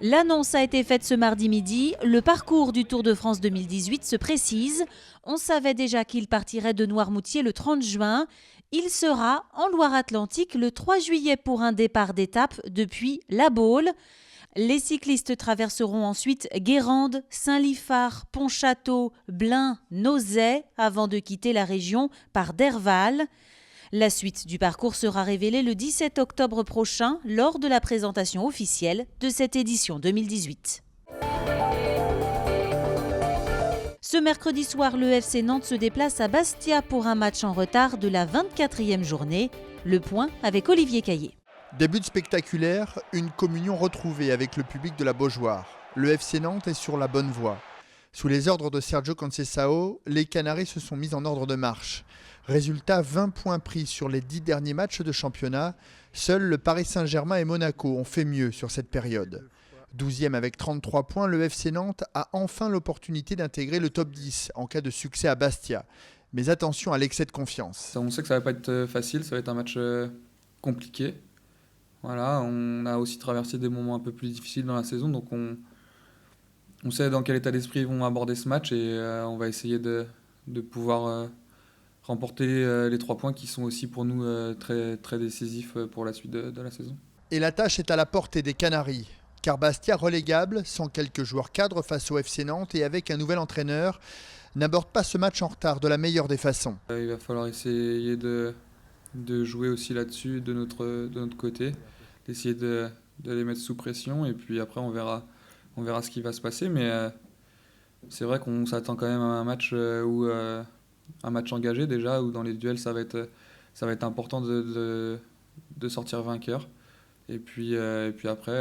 L'annonce a été faite ce mardi midi. Le parcours du Tour de France 2018 se précise. On savait déjà qu'il partirait de Noirmoutier le 30 juin. Il sera en Loire-Atlantique le 3 juillet pour un départ d'étape depuis La Baule. Les cyclistes traverseront ensuite Guérande, Saint-Liphard, Pontchâteau, Blain, Nozay avant de quitter la région par Derval. La suite du parcours sera révélée le 17 octobre prochain lors de la présentation officielle de cette édition 2018. Ce mercredi soir, le FC Nantes se déplace à Bastia pour un match en retard de la 24e journée. Le point avec Olivier Caillé. Début spectaculaire, une communion retrouvée avec le public de la Beaujoire. Le FC Nantes est sur la bonne voie. Sous les ordres de Sergio Conceição, les Canaris se sont mis en ordre de marche. Résultat, 20 points pris sur les 10 derniers matchs de championnat. Seuls le Paris Saint-Germain et Monaco ont fait mieux sur cette période. 12e avec 33 points, le FC Nantes a enfin l'opportunité d'intégrer le top 10 en cas de succès à Bastia. Mais attention à l'excès de confiance. On sait que ça ne va pas être facile, ça va être un match compliqué. Voilà, on a aussi traversé des moments un peu plus difficiles dans la saison, donc on sait dans quel état d'esprit ils vont aborder ce match et on va essayer de pouvoir remporter les 3 points qui sont aussi pour nous très, très décisifs pour la suite de la saison. Et la tâche est à la portée des Canaris, car Bastia, relégable, sans quelques joueurs cadres face au FC Nantes et avec un nouvel entraîneur, n'aborde pas ce match en retard de la meilleure des façons. Il va falloir essayer de jouer aussi là-dessus de notre côté, d'essayer de les mettre sous pression et puis après on verra ce qui va se passer. Mais c'est vrai qu'on s'attend quand même à un match un match engagé déjà, où dans les duels ça va être important de sortir vainqueur. Et puis après,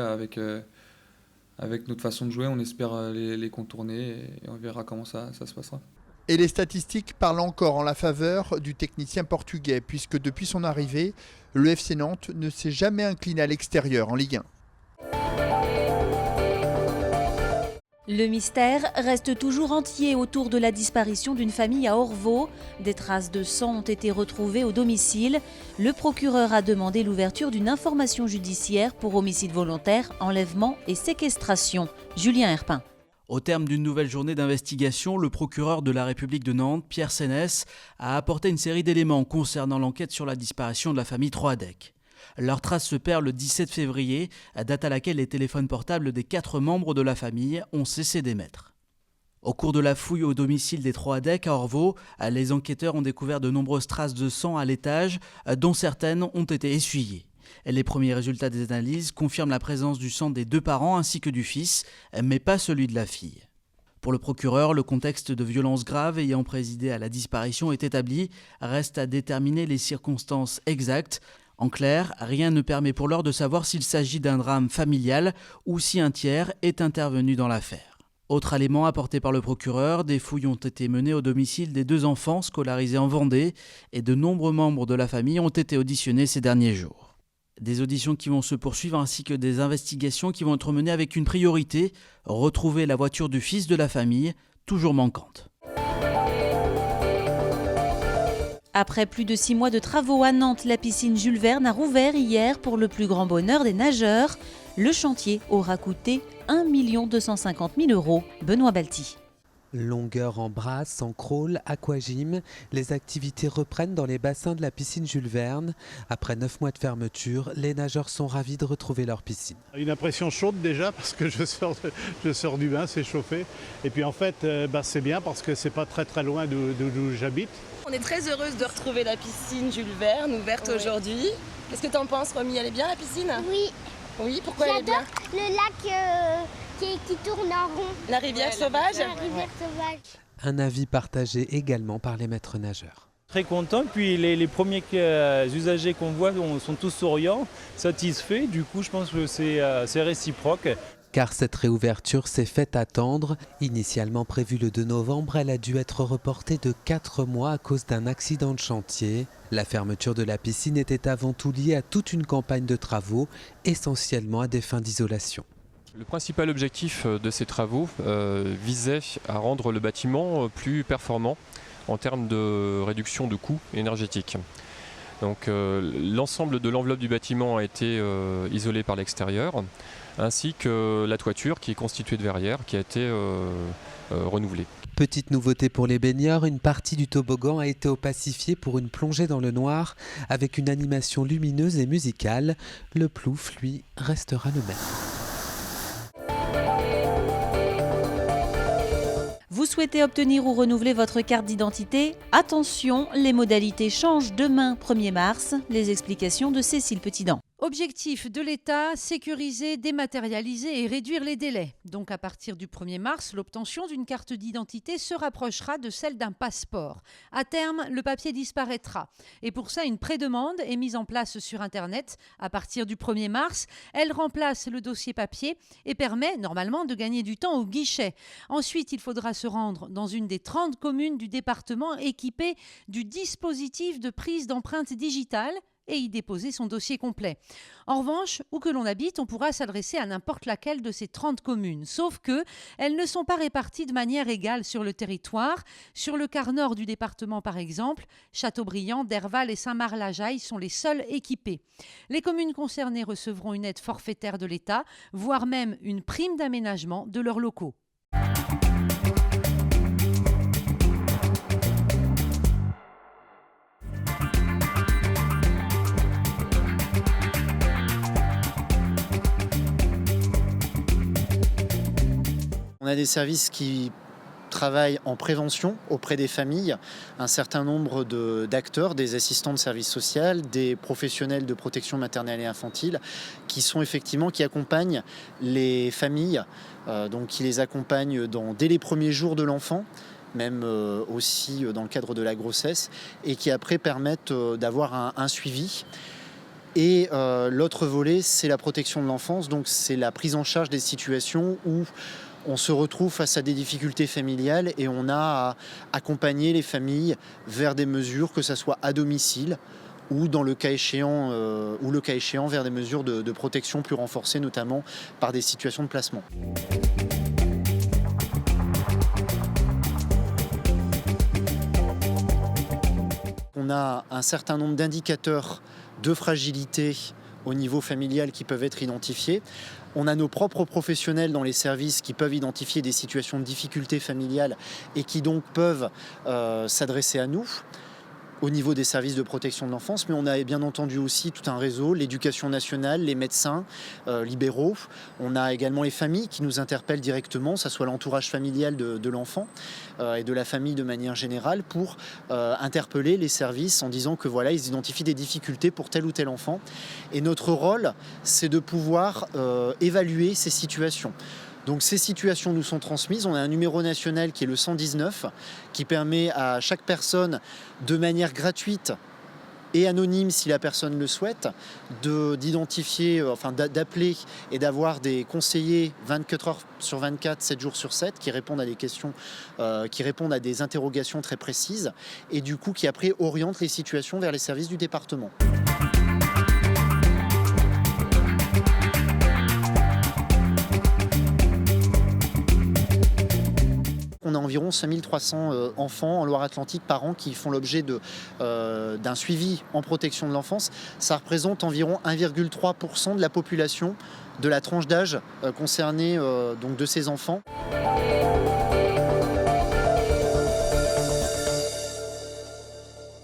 avec notre façon de jouer, on espère les contourner et on verra comment ça se passera. Et les statistiques parlent encore en la faveur du technicien portugais, puisque depuis son arrivée, le FC Nantes ne s'est jamais incliné à l'extérieur en Ligue 1. Le mystère reste toujours entier autour de la disparition d'une famille à Orvault. Des traces de sang ont été retrouvées au domicile. Le procureur a demandé l'ouverture d'une information judiciaire pour homicide volontaire, enlèvement et séquestration. Julien Herpin. Au terme d'une nouvelle journée d'investigation, le procureur de la République de Nantes, Pierre Sénès, a apporté une série d'éléments concernant l'enquête sur la disparition de la famille Troadec. Leur trace se perd le 17 février, date à laquelle les téléphones portables des 4 membres de la famille ont cessé d'émettre. Au cours de la fouille au domicile des Troadec à Orvault, les enquêteurs ont découvert de nombreuses traces de sang à l'étage, dont certaines ont été essuyées. Les premiers résultats des analyses confirment la présence du sang des 2 parents ainsi que du fils, mais pas celui de la fille. Pour le procureur, le contexte de violences graves ayant présidé à la disparition est établi. Reste à déterminer les circonstances exactes. En clair, rien ne permet pour l'heure de savoir s'il s'agit d'un drame familial ou si un tiers est intervenu dans l'affaire. Autre élément apporté par le procureur, des fouilles ont été menées au domicile des 2 enfants scolarisés en Vendée et de nombreux membres de la famille ont été auditionnés ces derniers jours. Des auditions qui vont se poursuivre ainsi que des investigations qui vont être menées avec une priorité, retrouver la voiture du fils de la famille, toujours manquante. Après plus de 6 mois de travaux à Nantes, la piscine Jules Verne a rouvert hier pour le plus grand bonheur des nageurs. Le chantier aura coûté 1 250 000 €. Benoît Balti. Longueur en brasse, en crawl, aquagym, les activités reprennent dans les bassins de la piscine Jules Verne. Après 9 mois de fermeture, les nageurs sont ravis de retrouver leur piscine. Une impression chaude déjà parce que je sors du bain, c'est chauffé. Et puis en fait, c'est bien parce que c'est pas très loin d'où j'habite. On est très heureuse de retrouver la piscine Jules Verne ouverte aujourd'hui. Qu'est-ce que tu en penses, Romy? Elle est bien la piscine? Oui. Oui, pourquoi elle est bien? Le lac qui tourne en rond. La rivière sauvage? La rivière sauvage. Un avis partagé également par les maîtres nageurs. Très content, puis les premiers usagers qu'on voit sont tous souriants, satisfaits, du coup je pense que c'est réciproque. Car cette réouverture s'est faite attendre. Initialement prévue le 2 novembre, elle a dû être reportée de 4 mois à cause d'un accident de chantier. La fermeture de la piscine était avant tout liée à toute une campagne de travaux, essentiellement à des fins d'isolation. Le principal objectif de ces travaux visait à rendre le bâtiment plus performant en termes de réduction de coûts énergétiques. Donc l'ensemble de l'enveloppe du bâtiment a été isolé par l'extérieur. ainsi que la toiture qui est constituée de verrières qui a été renouvelée. Petite nouveauté pour les baigneurs, une partie du toboggan a été opacifiée pour une plongée dans le noir avec une animation lumineuse et musicale. Le plouf, lui, restera le même. Vous souhaitez obtenir ou renouveler votre carte d'identité? Attention, les modalités changent demain 1er mars. Les explications de Cécile Petitdent. Objectif de l'État, sécuriser, dématérialiser et réduire les délais. Donc à partir du 1er mars, l'obtention d'une carte d'identité se rapprochera de celle d'un passeport. À terme, le papier disparaîtra. Et pour ça, une prédemande est mise en place sur Internet. À partir du 1er mars, elle remplace le dossier papier et permet normalement de gagner du temps au guichet. Ensuite, il faudra se rendre dans une des 30 communes du département équipées du dispositif de prise d'empreinte digitale et y déposer son dossier complet. En revanche, où que l'on habite, on pourra s'adresser à n'importe laquelle de ces 30 communes, sauf que elles ne sont pas réparties de manière égale sur le territoire. Sur le quart nord du département, par exemple, Châteaubriand, Derval et Saint-Marc-la-Jaille sont les seuls équipés. Les communes concernées recevront une aide forfaitaire de l'État, voire même une prime d'aménagement de leurs locaux. On a des services qui travaillent en prévention auprès des familles, un certain nombre d'acteurs, des assistants de services sociaux, des professionnels de protection maternelle et infantile qui accompagnent les familles, donc qui les accompagnent dès les premiers jours de l'enfant, même aussi dans le cadre de la grossesse, et qui après permettent d'avoir un suivi. Et l'autre volet, c'est la protection de l'enfance, donc c'est la prise en charge des situations où on se retrouve face à des difficultés familiales et on a à accompagner les familles vers des mesures, que ce soit à domicile ou dans le cas échéant, vers des mesures de protection plus renforcées, notamment par des situations de placement. On a un certain nombre d'indicateurs de fragilité au niveau familial qui peuvent être identifiés. On a nos propres professionnels dans les services qui peuvent identifier des situations de difficulté familiale et qui donc peuvent s'adresser à nous au niveau des services de protection de l'enfance, mais on a bien entendu aussi tout un réseau, l'éducation nationale, les médecins libéraux. On a également les familles qui nous interpellent directement, que ce soit l'entourage familial de l'enfant et de la famille de manière générale, pour interpeller les services en disant que voilà, ils identifient des difficultés pour tel ou tel enfant. Et notre rôle, c'est de pouvoir évaluer ces situations. Donc ces situations nous sont transmises, on a un numéro national qui est le 119 qui permet à chaque personne de manière gratuite et anonyme si la personne le souhaite, d'appeler et d'avoir des conseillers 24 heures sur 24, 7 jours sur 7 qui répondent à des questions, qui répondent à des interrogations très précises et du coup qui après orientent les situations vers les services du département. On a environ 5300 enfants en Loire-Atlantique par an qui font l'objet d'un suivi en protection de l'enfance. Ça représente environ 1,3% de la population de la tranche d'âge concernée donc de ces enfants.